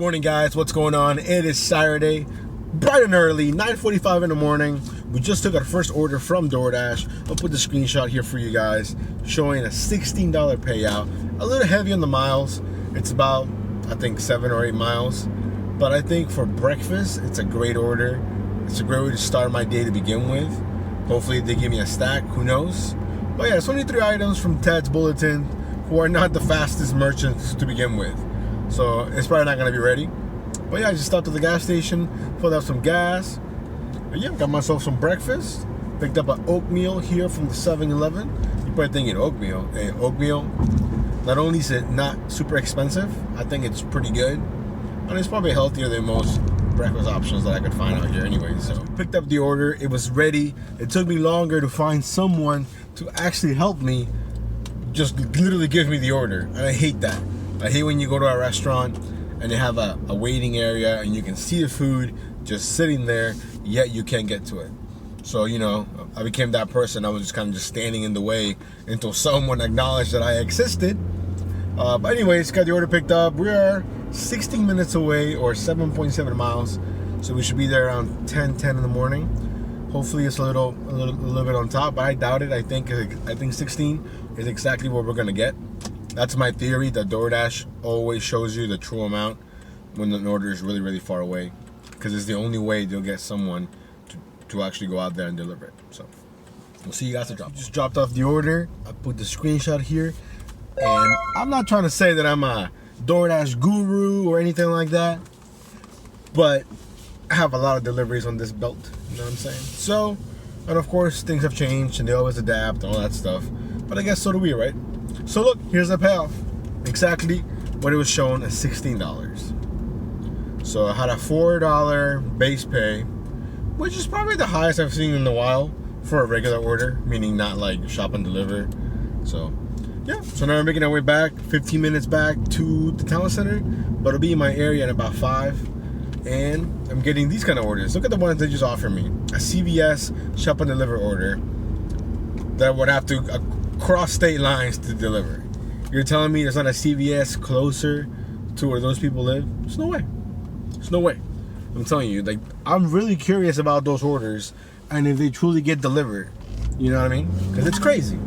Morning guys, what's going on? It is Saturday, bright and early, 9:45 in the morning. We just took our first order from DoorDash. I'll put the screenshot here for you guys, showing a $16 payout. A little heavy on the miles. It's about, I think, 7 or 8 miles. But I think for breakfast, it's a great order. It's a great way to start my day to begin with. Hopefully they give me a stack, who knows? But yeah, it's only 3 items from Ted's Bulletin, who are not the fastest merchants to begin with. So it's probably not gonna be ready. But yeah, I just stopped at the gas station, filled up some gas. But yeah, got myself some breakfast. Picked up an oatmeal here from the 7-Eleven. You're probably thinking oatmeal. Hey, oatmeal, not only is it not super expensive, I think it's pretty good. And it's probably healthier than most breakfast options that I could find out here anyway. So picked up the order, it was ready. It took me longer to find someone to actually help me just literally give me the order. And I hate that. I hate when you go to a restaurant and they have a waiting area and you can see the food just sitting there, yet you can't get to it. So, you know, I became that person. I was just kind of just standing in the way until someone acknowledged that I existed. But anyways, got the order picked up. We are 16 minutes away, or 7.7 miles. So we should be there around 10 in the morning. Hopefully it's a little bit on top, but I doubt it. I think 16 is exactly what we're gonna get. That's my theory, that DoorDash always shows you the true amount when the order is really, really far away, because it's the only way they'll get someone to actually go out there and deliver it. So we'll see you guys at drop. Just dropped off the order. I put the screenshot here, and I'm not trying to say that I'm a DoorDash guru or anything like that, but I have a lot of deliveries on this belt, you know what I'm saying? So, and of course things have changed and they always adapt and all that stuff, but I guess so do we, right? So look, here's the payoff. Exactly what it was shown as $16. So I had a $4 base pay, which is probably the highest I've seen in a while for a regular order, meaning not like shop and deliver. So yeah, so now we're making our way back, 15 minutes back to the town center, but it'll be in my area in about 5. And I'm getting these kind of orders. Look at the ones they just offered me. A CVS shop and deliver order that would have to cross state lines to deliver. You're telling me there's not a CVS closer to where those people live? There's no way. There's no way. I'm telling you, like, I'm really curious about those orders and if they truly get delivered. You know what I mean? Because it's crazy.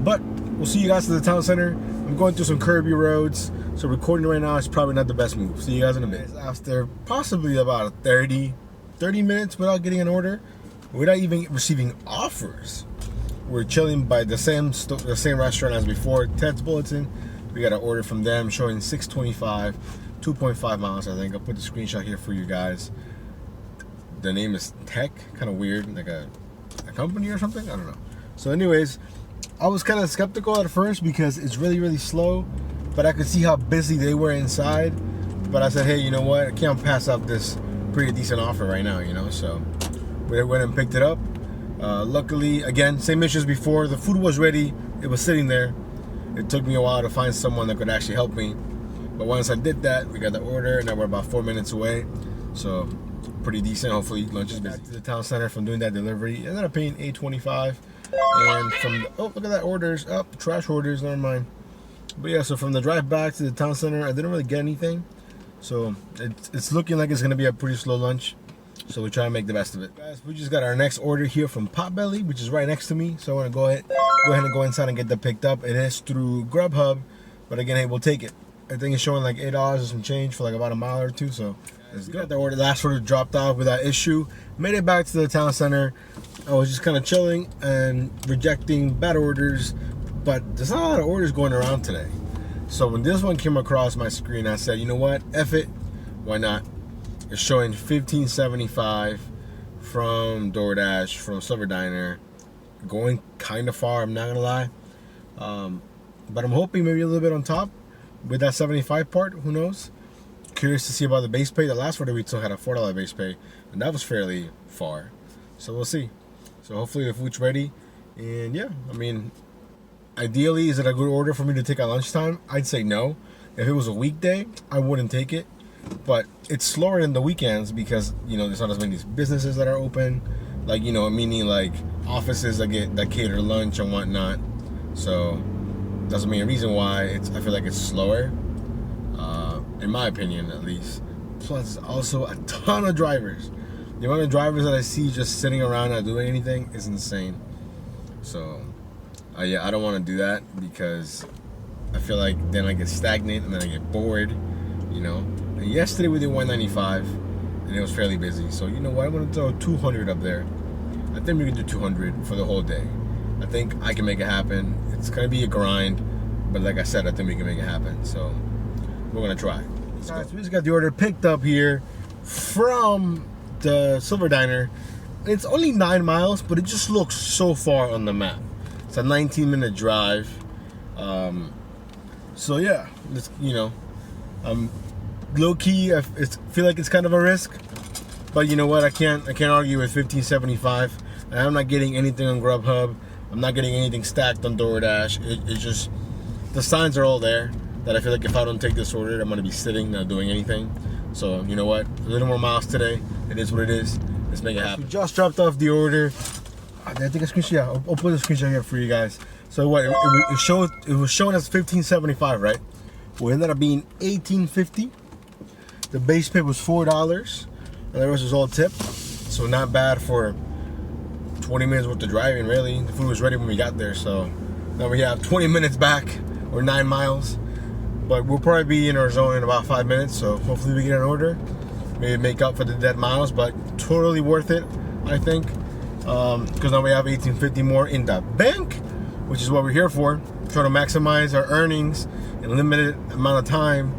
But we'll see you guys at the town center. I'm going through some curvy roads, so recording right now is probably not the best move. See you guys in a minute. After possibly about 30 minutes without getting an order, without even receiving offers, we're chilling by the same restaurant as before, Ted's Bulletin. We got an order from them showing 625, 2.5 miles, I think. I'll put the screenshot here for you guys. The name is Tech, kind of weird, like a company or something, I don't know. So anyways, I was kind of skeptical at first because it's really, really slow, but I could see how busy they were inside. But I said, hey, you know what? I can't pass up this pretty decent offer right now, you know? So we went and picked it up. Luckily, again, same issue as before. The food was ready. It was sitting there. It took me a while to find someone that could actually help me. But once I did that, we got the order, and now we're about 4 minutes away. So pretty decent. Hopefully lunch is busy. Back to the town center from doing that delivery. Ended up paying $8.25. And from oh, look at that, orders up, trash orders, never mind. But yeah, so from the drive back to the town center, I didn't really get anything. So it's looking like it's gonna be a pretty slow lunch. So we try to make the best of it. Guys, we just got our next order here from Potbelly, which is right next to me. So I wanna go ahead and go inside and get that picked up. It is through GrubHub, but again, hey, we'll take it. I think it's showing like $8 or some change for like about a mile or two. So let's go. Got the order, last order dropped off without issue. Made it back to the town center. I was just kind of chilling and rejecting bad orders, but there's not a lot of orders going around today. So when this one came across my screen, I said, you know what, F it, why not? It's showing $15.75 from DoorDash, from Silver Diner. Going kind of far, I'm not gonna lie. But I'm hoping maybe a little bit on top with that 75 part, who knows? Curious to see about the base pay. The last order we took had a $4 base pay, and that was fairly far. So we'll see. So hopefully the food's ready. And yeah, I mean, ideally, is it a good order for me to take at lunchtime? I'd say no. If it was a weekday, I wouldn't take it. But it's slower than the weekends because, you know, there's not as many businesses that are open. Like, you know, meaning like offices that cater lunch and whatnot. So that's the main reason why I feel like it's slower. in my opinion at least. Plus, also a ton of drivers. The amount of drivers that I see just sitting around not doing anything is insane. So, yeah, I don't want to do that because I feel like then I get stagnant and then I get bored, you know. And yesterday we did 195 and it was fairly busy. So, you know what? I'm going to throw 200 up there. I think we can do 200 for the whole day. I think I can make it happen. It's going to be a grind, but like I said, I think we can make it happen. So, we're going to try. So we just got the order picked up here from the Silver Diner. It's only 9 miles, but it just looks so far on the map. It's a 19-minute drive. So yeah, it's, you know, low key. I feel like it's kind of a risk, but you know what? I can't argue with $15.75. I'm not getting anything on GrubHub. I'm not getting anything stacked on DoorDash. It's just the signs are all there. That I feel like if I don't take this order, I'm gonna be sitting, not doing anything. So you know what? A little more miles today. It is what it is. Let's make it happen. We just dropped off the order. I think a screenshot. Yeah, I'll put a screenshot here for you guys. So what? It was showing us $15.75, right? Well, it ended up being $18.50. The base pay was $4, and the rest was all tip. So not bad for 20 minutes worth of driving. Really, the food was ready when we got there. So now we have 20 minutes back, or 9 miles. But we'll probably be in our zone in about 5 minutes, so hopefully we get an order. Maybe make up for the dead miles, but totally worth it, I think. Because now we have $18.50 more in the bank, which is what we're here for. Trying to maximize our earnings in a limited amount of time.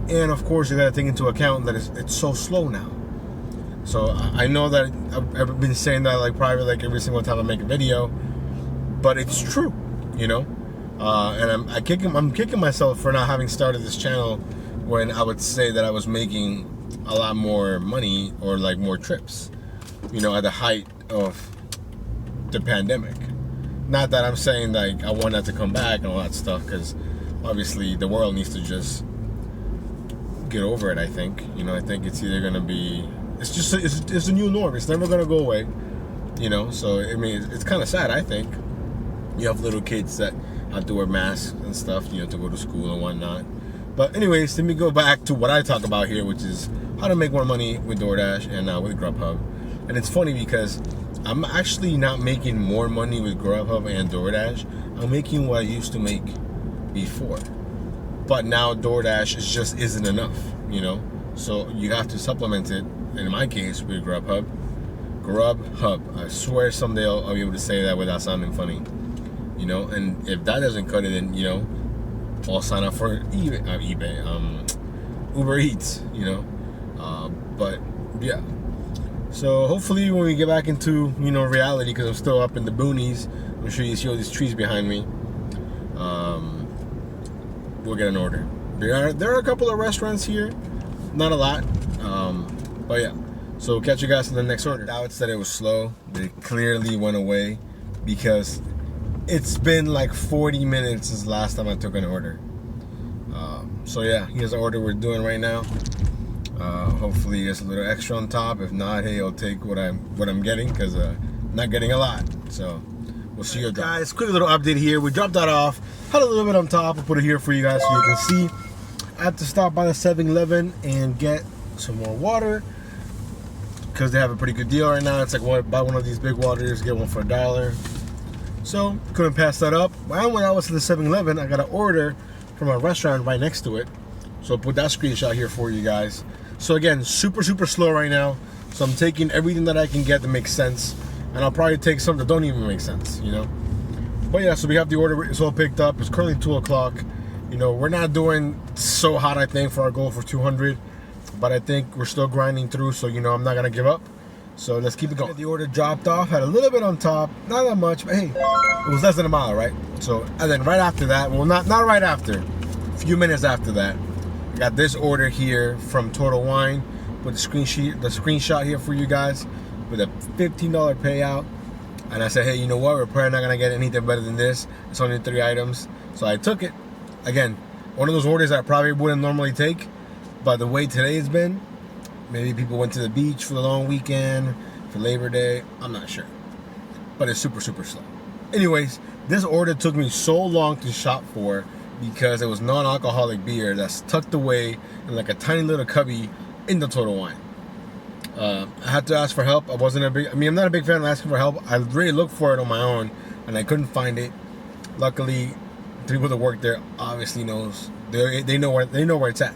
And of course, you gotta take into account that it's so slow now. So I know that I've been saying that like probably like every single time I make a video, but it's true, you know? And I'm kicking myself for not having started this channel when I would say that I was making a lot more money or like more trips, you know, at the height of the pandemic. Not that I'm saying like I want that to come back and all that stuff, because obviously the world needs to just get over it. I think, you know, I think it's either gonna be, it's a new norm. It's never gonna go away, you know. So I mean, it's kind of sad. I think you have little kids that have to wear masks and stuff, you know, to go to school and whatnot. But anyways, let me go back to what I talk about here, which is how to make more money with DoorDash and with GrubHub. And it's funny because I'm actually not making more money with GrubHub and DoorDash. I'm making what I used to make before. But now DoorDash just isn't enough, you know? So you have to supplement it, in my case, with GrubHub. GrubHub. I swear someday I'll be able to say that without sounding funny. You know, and if that doesn't cut it, then, you know, I'll sign up for Uber Eats, you know. But yeah, so hopefully when we get back into, you know, reality, because I'm still up in the boonies, I'm sure you see all these trees behind me, we'll get an order. There are a couple of restaurants here, not a lot, but yeah. So we'll catch you guys in the next order. Doubts that it was slow, but it clearly went away because it's been like 40 minutes since the last time I took an order. So yeah, here's the order we're doing right now. Hopefully there's a little extra on top. If not, hey, I'll take what I'm getting, because I'm not getting a lot. So we'll see you guys. Quick little update here. We dropped that off. Had a little bit on top. I'll put it here for you guys so you can see. I have to stop by the 7-Eleven and get some more water, because they have a pretty good deal right now. It's like, buy one of these big waters, get one for $1. So couldn't pass that up. And when I was at the 7-Eleven, I got an order from a restaurant right next to it. So I'll put that screenshot here for you guys. So again, super slow right now. So I'm taking everything that I can get that makes sense, and I'll probably take some that don't even make sense, you know. But yeah, so we have the order. It's all picked up. It's currently 2 o'clock. You know, we're not doing so hot, I think, for our goal for 200, but I think we're still grinding through. So, you know, I'm not gonna give up. So let's keep it going. The order dropped off, had a little bit on top, not that much, but hey, it was less than a mile, right? So, and then right after that, well, not right after, a few minutes after that, I got this order here from Total Wine with the screenshot here for you guys with a $15 payout. And I said, hey, you know what? We're probably not gonna get anything better than this. It's only 3 items, so I took it. Again, one of those orders I probably wouldn't normally take, but the way today's been, maybe people went to the beach for the long weekend, for Labor Day, I'm not sure. But it's super slow. Anyways, this order took me so long to shop for because it was non-alcoholic beer that's tucked away in like a tiny little cubby in the Total Wine. I had to ask for help. I'm not a big fan of asking for help. I really looked for it on my own and I couldn't find it. Luckily, the people that work there obviously knows. They know where it's at.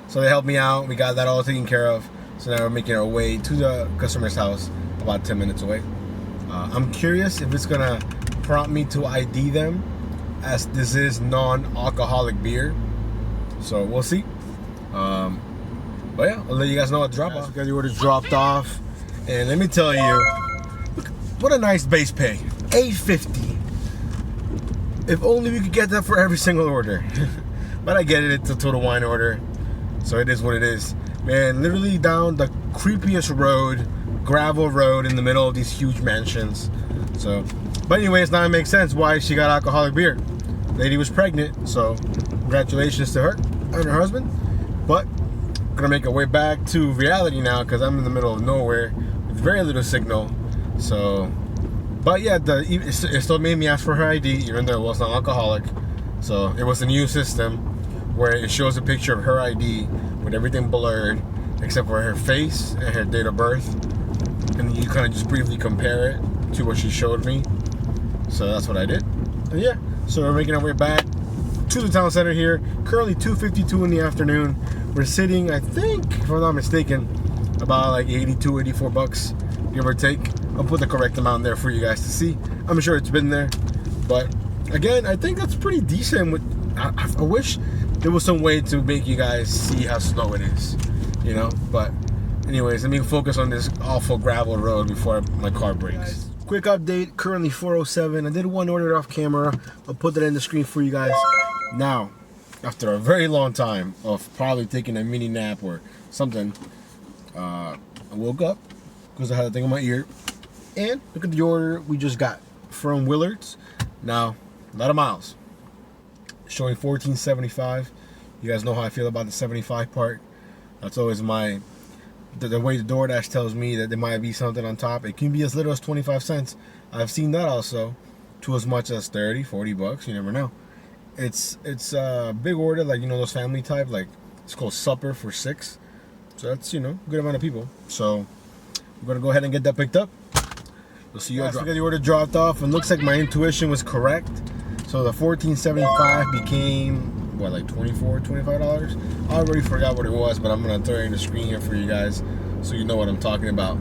So they helped me out. We got that all taken care of. So now we're making our way to the customer's house, about 10 minutes away. I'm curious if it's gonna prompt me to ID them, as this is non-alcoholic beer. So we'll see. But yeah, I'll let you guys know what drop off. The order dropped off, and let me tell you, look, what a nice base pay, $8.50. If only we could get that for every single order. But I get it, it's a Total Wine order, so it is what it is. Man, literally down the creepiest road, gravel road in the middle of these huge mansions. So, but anyways, now it makes sense why she got alcoholic beer. Lady was pregnant, so congratulations to her and her husband. But gonna make our way back to reality now because I'm in the middle of nowhere with very little signal. So, but yeah, it still made me ask for her ID, even though it was not alcoholic. So it was a new system where it shows a picture of her ID with everything blurred except for her face and her date of birth, and then you kind of just briefly compare it to what she showed me. So that's what I did. And yeah, so we're making our way back to the town center here. Currently 2:52 in the afternoon. We're sitting, I think, if I'm not mistaken, about like 82, 84 bucks, give or take. I'll put the correct amount there for you guys to see. I'm sure it's been there, but again, I think that's pretty decent. I wish there was some way to make you guys see how slow it is, you know. But anyways, let me focus on this awful gravel road before my car breaks. Quick update, currently 4:07. I did one order off camera. I'll put that in the screen for you guys. Now, after a very long time of probably taking a mini nap or something, I woke up because I had a thing in my ear. And look at the order we just got from Willard's. Now, a lot of miles. Showing 14.75. You guys know how I feel about the 75 part. That's always my... The way the DoorDash tells me that there might be something on top. It can be as little as 25 cents. I've seen that also. To as much as 30, 40 bucks. You never know. It's a big order, like, you know, those family type. Like, it's called supper for 6. So that's, you know, a good amount of people. So, I'm going to go ahead and get that picked up. We'll see you guys. I got the order dropped off, and looks like my intuition was correct. So the $14.75 became, what, like $24, $25? I already forgot what it was, but I'm going to throw it in the screen here for you guys so you know what I'm talking about.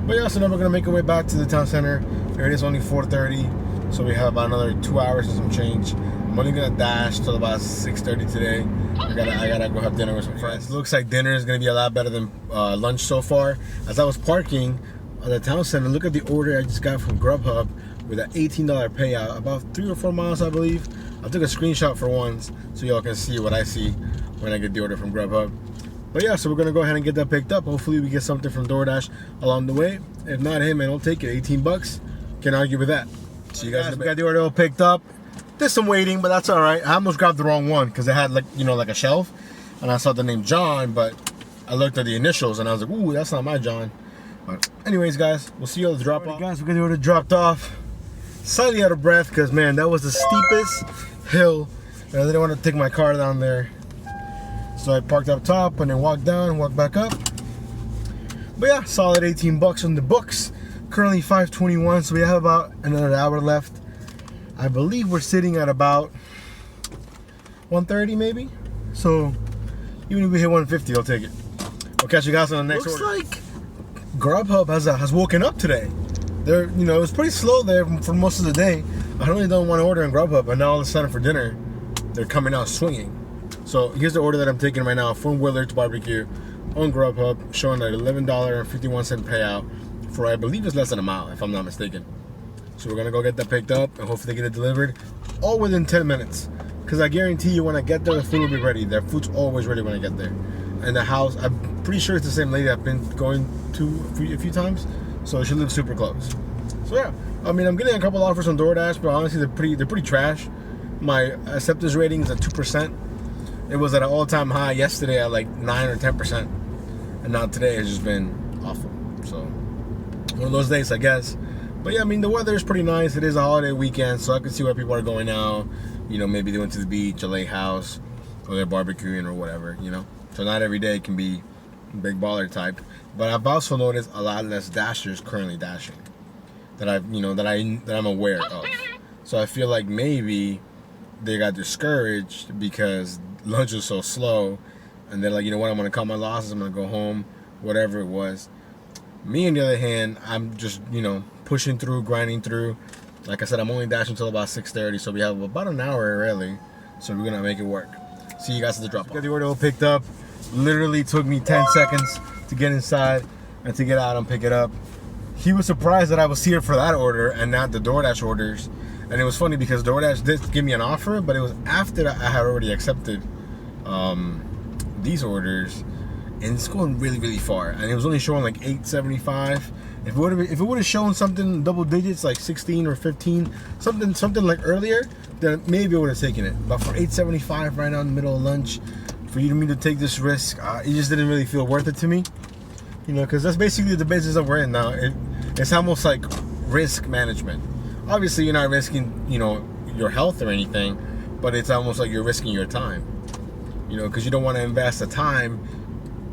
But yeah, so now we're going to make our way back to the town center. Here it is, only 4:30, so we have about another 2 hours and some change. I'm only going to dash till about 6:30 today. I gotta go have dinner with some friends. Looks like dinner is going to be a lot better than lunch so far. As I was parking at the town center, look at the order I just got from GrubHub with an $18 payout, about 3 or 4 miles, I believe. I took a screenshot for once so y'all can see what I see when I get the order from GrubHub. But yeah, so we're gonna go ahead and get that picked up. Hopefully we get something from DoorDash along the way. If not, hey man, I'll take it. 18 bucks. Can't argue with that. So you guys got the order all picked up. There's some waiting, but that's all right. I almost grabbed the wrong one because it had, like, you know, like a shelf, and I saw the name John, but I looked at the initials and I was like, ooh, that's not my John. But anyways, guys, we'll see you at the drop off. Guys, we got the order dropped off. Slightly out of breath because, man, that was the steepest hill, and I didn't want to take my car down there. So I parked up top and then walked down and walked back up. But yeah, solid 18 bucks on the books. Currently 5:21, so we have about another hour left. I believe we're sitting at about 1:30 maybe. So even if we hit 150, I'll take it. I'll catch you guys on the next order. Looks like GrubHub has woken up today. They're, you know, it was pretty slow there for most of the day. I really don't want to order on GrubHub, but now all of a sudden for dinner, they're coming out swinging. So here's the order that I'm taking right now from Willard's Barbecue on GrubHub, showing an $11.51 payout for, I believe it's less than a mile, if I'm not mistaken. So we're gonna go get that picked up and hopefully get it delivered all within 10 minutes. Because I guarantee you, when I get there, the food will be ready. Their food's always ready when I get there. And the house, I'm pretty sure it's the same lady I've been going to a few times. So she lives super close. So yeah, I mean, I'm getting a couple offers on DoorDash, but honestly, they're pretty trash. My acceptance rating is at 2%. It was at an all-time high yesterday at like 9 or 10%, and now today has just been awful. So one of those days, I guess. But yeah, I mean, the weather is pretty nice. It is a holiday weekend, so I can see why people are going out. you know, maybe they went to the beach, a lake house, or they're barbecuing or whatever, you know. So not every day can be big baller type. But I've also noticed a lot less dashers currently dashing that I'm aware of. So I feel like maybe they got discouraged because lunch was so slow, and they're like, you know what, I'm gonna cut my losses, I'm gonna go home, whatever it was. Me, on the other hand, I'm just, you know, pushing through, grinding through. Like I said, I'm only dashing until about 6:30, so we have about an hour really. So we're gonna make it work. See you guys at the drop off. Got the order all picked up. Literally took me 10 seconds to get inside and to get out and pick it up. He was surprised that I was here for that order and not the DoorDash orders. And it was funny because DoorDash did give me an offer, but it was after I had already accepted these orders, and it's going really, really far. And it was only showing like $8.75. If it would have shown something double digits, like 16 or 15, something like earlier, then maybe I would have taken it. But for $8.75 right now in the middle of lunch, for you and me to take this risk, it just didn't really feel worth it to me. You know, because that's basically the business that we're in now. It's almost like risk management. Obviously, you're not risking, you know, your health or anything, but it's almost like you're risking your time. You know, because you don't want to invest the time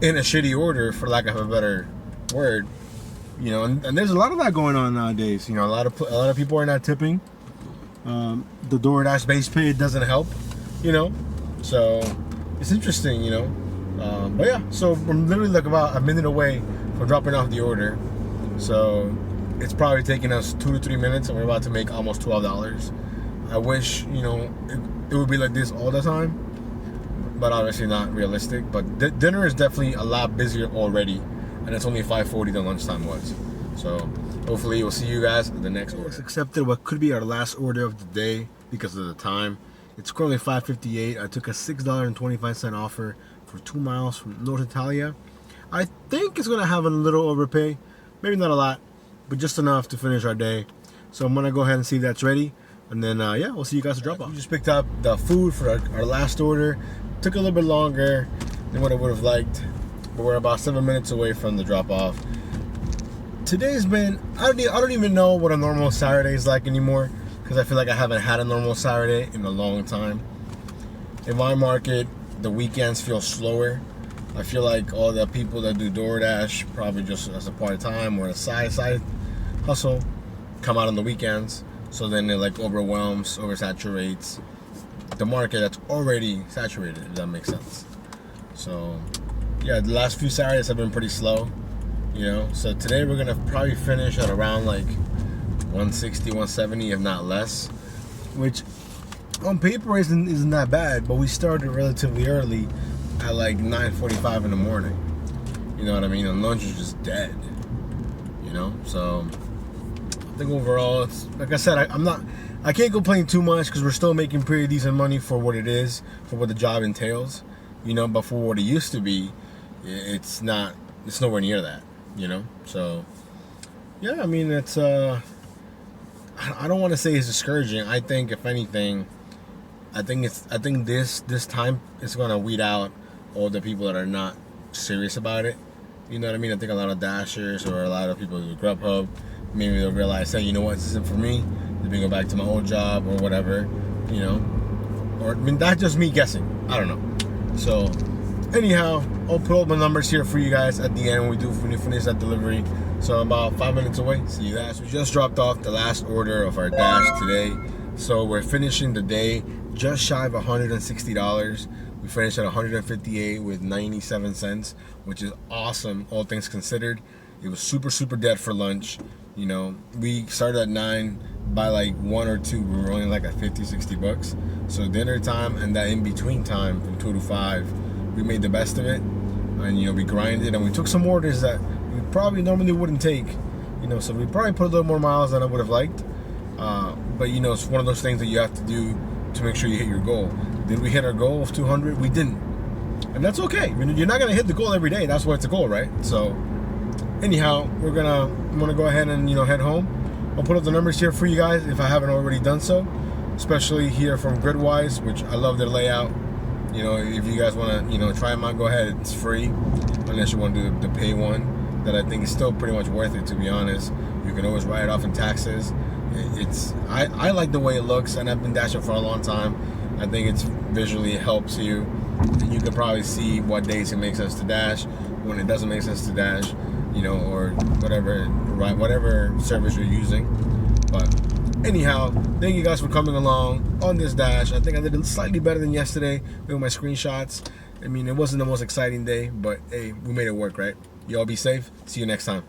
in a shitty order, for lack of a better word. You know, and there's a lot of that going on nowadays. You know, a lot of people are not tipping. The DoorDash base pay doesn't help. You know, so it's interesting. You know, but yeah. So I'm literally like about a minute away from dropping off the order. So it's probably taking us 2 to 3 minutes, and we're about to make almost $12. I wish, you know, it would be like this all the time, but obviously not realistic. But dinner is definitely a lot busier already, and it's only 5:40 than lunchtime was. So hopefully we'll see you guys in the next order. Accepted what could be our last order of the day because of the time. It's currently 5:58. I took a $6.25 offer for 2 miles from North Italia. I think it's gonna have a little overpay, maybe not a lot, but just enough to finish our day. So I'm gonna go ahead and see if that's ready, and then yeah, we'll see you guys at drop off. We just picked up the food for our last order. Took a little bit longer than what I would have liked, but we're about 7 minutes away from the drop off. Today's been, I don't even know what a normal Saturday is like anymore, because I feel like I haven't had a normal Saturday in a long time. In my market, the weekends feel slower. I feel like all the people that do DoorDash, probably just as a part-time or a side hustle, come out on the weekends. So then it like oversaturates the market that's already saturated, if that makes sense. So yeah, the last few Saturdays have been pretty slow, you know. So today we're gonna probably finish at around like 160, 170, if not less, which on paper isn't that bad, but we started relatively early at like 9:45 in the morning. You know what I mean? And lunch is just dead. You know? So I think overall, it's like I said, I can't complain too much because we're still making pretty decent money for what it is, for what the job entails. You know, but for what it used to be, it's nowhere near that. You know? So yeah, I mean, it's I don't want to say it's discouraging. I think if anything, I think this time it's gonna weed out all the people that are not serious about it. You know what I mean? I think a lot of dashers or a lot of people who do GrubHub, maybe they'll realize, hey, you know what, this isn't for me. Let me go back to my old job or whatever, you know. Or I mean, that's just me guessing. I don't know. So anyhow, I'll put all my numbers here for you guys at the end when we finish that delivery. So I'm about 5 minutes away. See you guys. We just dropped off the last order of our dash today. So we're finishing the day just shy of $160. We finished at 158 with 97 cents, which is awesome, all things considered. It was super, super dead for lunch. You know, we started at 9. By like 1 or 2, we were only like at 50, 60 bucks. So dinner time and that in-between time from 2 to 5, we made the best of it. And, you know, we grinded and we took some orders that we probably normally wouldn't take. You know, so we probably put a little more miles than I would have liked. But, you know, it's one of those things that you have to do to make sure you hit your goal. Did we hit our goal of 200? We didn't. And that's okay. I mean, you're not going to hit the goal every day. That's why it's a goal, right? So, anyhow, I'm gonna go ahead and, you know, head home. I'll put up the numbers here for you guys if I haven't already done so. Especially here from Gridwise, which I love their layout. You know, if you guys want to, you know, try them out, go ahead. It's free. Unless you want to do the pay one. That I think is still pretty much worth it, to be honest. You can always write it off in taxes. I like the way it looks, and I've been dashing for a long time. I think it's visually, it helps you, and you can probably see what days it makes sense to dash, when it doesn't make sense to dash, you know, or whatever service you're using. But anyhow, thank you guys for coming along on this dash. I think I did it slightly better than yesterday with my screenshots. I mean, it wasn't the most exciting day, but hey, we made it work, right? You all be safe. See you next time.